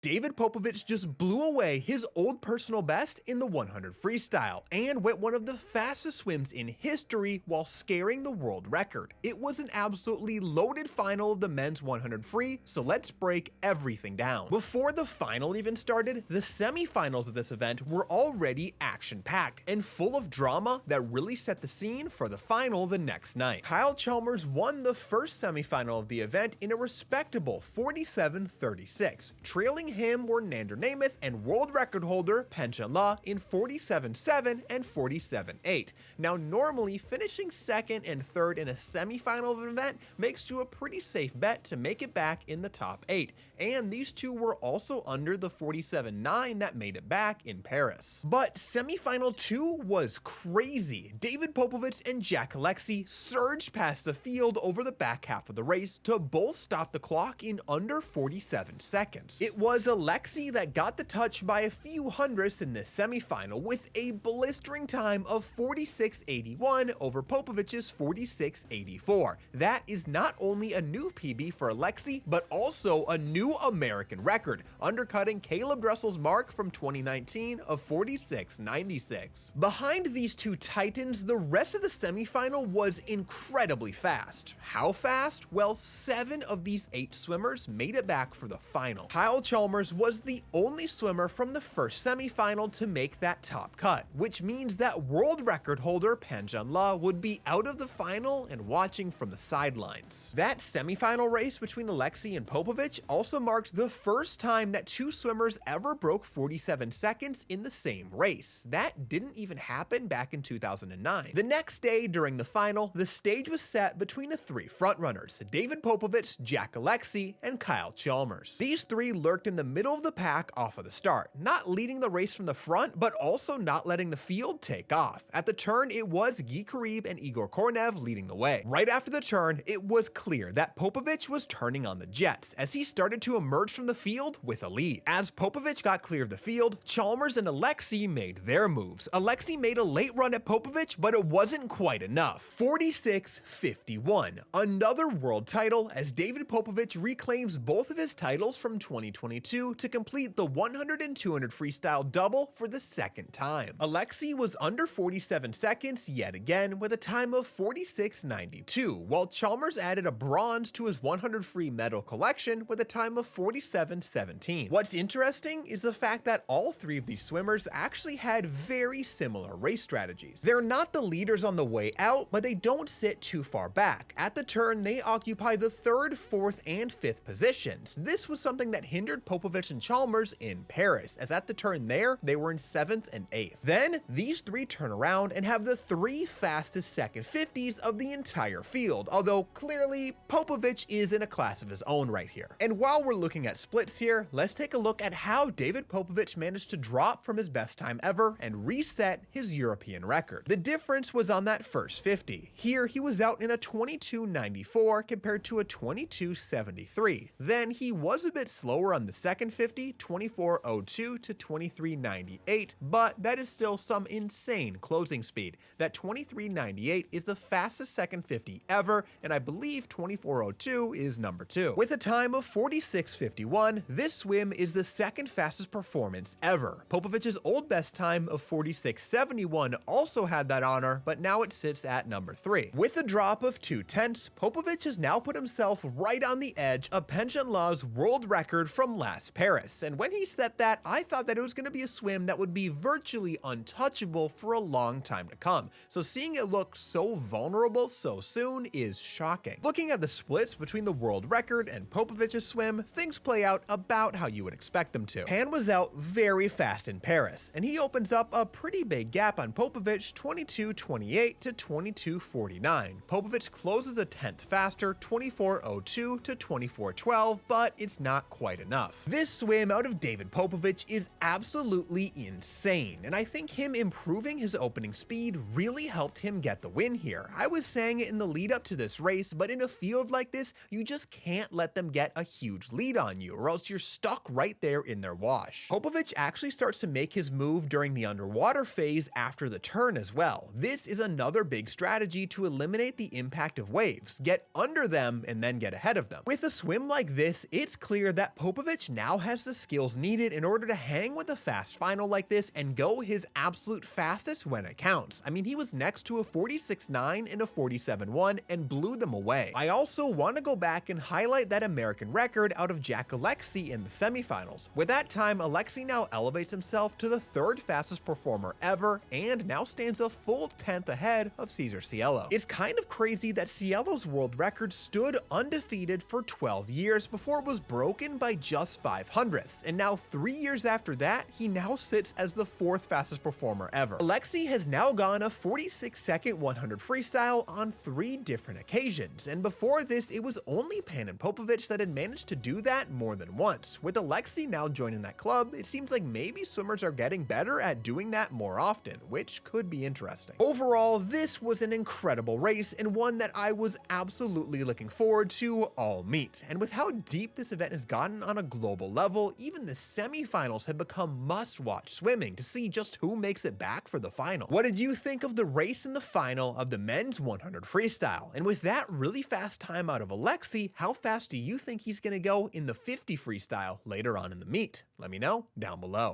David Popovici just blew away his old personal best in the 100 freestyle and went one of the fastest swims in history while scaring the world record. It was an absolutely loaded final of the men's 100 free, so let's break everything down. Before the final even started, the semifinals of this event were already action-packed and full of drama that really set the scene for the final the next night. Kyle Chalmers won the first semifinal of the event in a respectable 47-36, trailing him were Nander Namath and world record holder Pancham La in 47-7 and 47-8. Now normally finishing second and third in a semifinal of an event makes you a pretty safe bet to make it back in the top 8, and these two were also under the 47-9 that made it back in Paris. But semifinal 2 was crazy. David Popovici and Jack Alexey surged past the field over the back half of the race to both stop the clock in under 47 seconds. It was Alexey that got the touch by a few hundredths in this semifinal with a blistering time of 46.81 over Popovici's 46.84. That is not only a new PB for Alexey, but also a new American record, undercutting Caleb Dressel's mark from 2019 of 46.96. Behind these two titans, the rest of the semifinal was incredibly fast. How fast? Well, 7 of these 8 swimmers made it back for the final. Kyle Chalmers was the only swimmer from the first semifinal to make that top cut, which means that world record holder Pancham La would be out of the final and watching from the sidelines. That semifinal race between Alexey and Popovici also marked the first time that 2 swimmers ever broke 47 seconds in the same race. That didn't even happen back in 2009. The next day during the final, the stage was set between the 3 frontrunners, David Popovici, Jack Alexey, and Kyle Chalmers. These 3 lurked in the middle of the pack off of the start, not leading the race from the front, but also not letting the field take off. At the turn, it was Guy Karib and Igor Kornev leading the way. Right after the turn, it was clear that Popovici was turning on the jets as he started to emerge from the field with a lead. As Popovici got clear of the field, Chalmers and Alexey made their moves. Alexey made a late run at Popovici, but it wasn't quite enough. 46-51, another world title as David Popovici reclaims both of his titles from 2022 to complete the 100 and 200 freestyle double for the second time. Alexey was under 47 seconds yet again with a time of 46.92, while Chalmers added a bronze to his 100 free medal collection with a time of 47.17. What's interesting is the fact that all 3 of these swimmers actually had very similar race strategies. They're not the leaders on the way out, but they don't sit too far back. At the turn, they occupy the 3rd, 4th, and 5th positions. This was something that hindered Popovici and Chalmers in Paris, as at the turn there, they were in 7th and 8th. Then, these 3 turn around and have the 3 fastest second 50s of the entire field, although clearly Popovici is in a class of his own right here. And while we're looking at splits here, let's take a look at how David Popovici managed to drop from his best time ever and reset his European record. The difference was on that first 50. Here, he was out in a 22.94 compared to a 22.73. Then he was a bit slower on the second 50, 24.02 to 23.98, but that is still some insane closing speed. That 23.98 is the fastest second 50 ever, and I believe 24.02 is number 2. With a time of 46.51, this swim is the second fastest performance ever. Popovici's old best time of 46.71 also had that honor, but now it sits at number 3. With a drop of 0.2, Popovici has now put himself right on the edge of Pancham La's world record from last Paris, and when he set that, I thought that it was going to be a swim that would be virtually untouchable for a long time to come, so seeing it look so vulnerable so soon is shocking. Looking at the splits between the world record and Popovici's swim, things play out about how you would expect them to. Pan was out very fast in Paris, and he opens up a pretty big gap on Popovici, 22.28 to 22.49. Popovici closes a 10th faster, 24.02 to 24.12, but it's not quite enough. This swim out of David Popovici is absolutely insane, and I think him improving his opening speed really helped him get the win here. I was saying it in the lead up to this race, but in a field like this, you just can't let them get a huge lead on you, or else you're stuck right there in their wash. Popovici actually starts to make his move during the underwater phase after the turn as well. This is another big strategy to eliminate the impact of waves, get under them and then get ahead of them. With a swim like this, it's clear that Popovici now has the skills needed in order to hang with a fast final like this and go his absolute fastest when it counts. I mean, he was next to a 46.9 and a 47.1 and blew them away. I also want to go back and highlight that American record out of Jack Alexi in the semifinals. With that time, Alexi now elevates himself to the 3rd fastest performer ever and now stands a full 10th ahead of Cesar Cielo. It's kind of crazy that Cielo's world record stood undefeated for 12 years before it was broken by just 500ths, and now 3 years after that, he now sits as the 4th fastest performer ever. Alexi has now gone a 46-second 100 freestyle on 3 different occasions, and before this, it was only Pan and Popovici that had managed to do that more than once. With Alexi now joining that club, it seems like maybe swimmers are getting better at doing that more often, which could be interesting. Overall, this was an incredible race and one that I was absolutely looking forward to all meet. And with how deep this event has gotten on a global level, even the semifinals have become must-watch swimming to see just who makes it back for the final. What did you think of the race in the final of the men's 100 freestyle? And with that really fast time out of Alexi, how fast do you think he's going to go in the 50 freestyle later on in the meet? Let me know down below.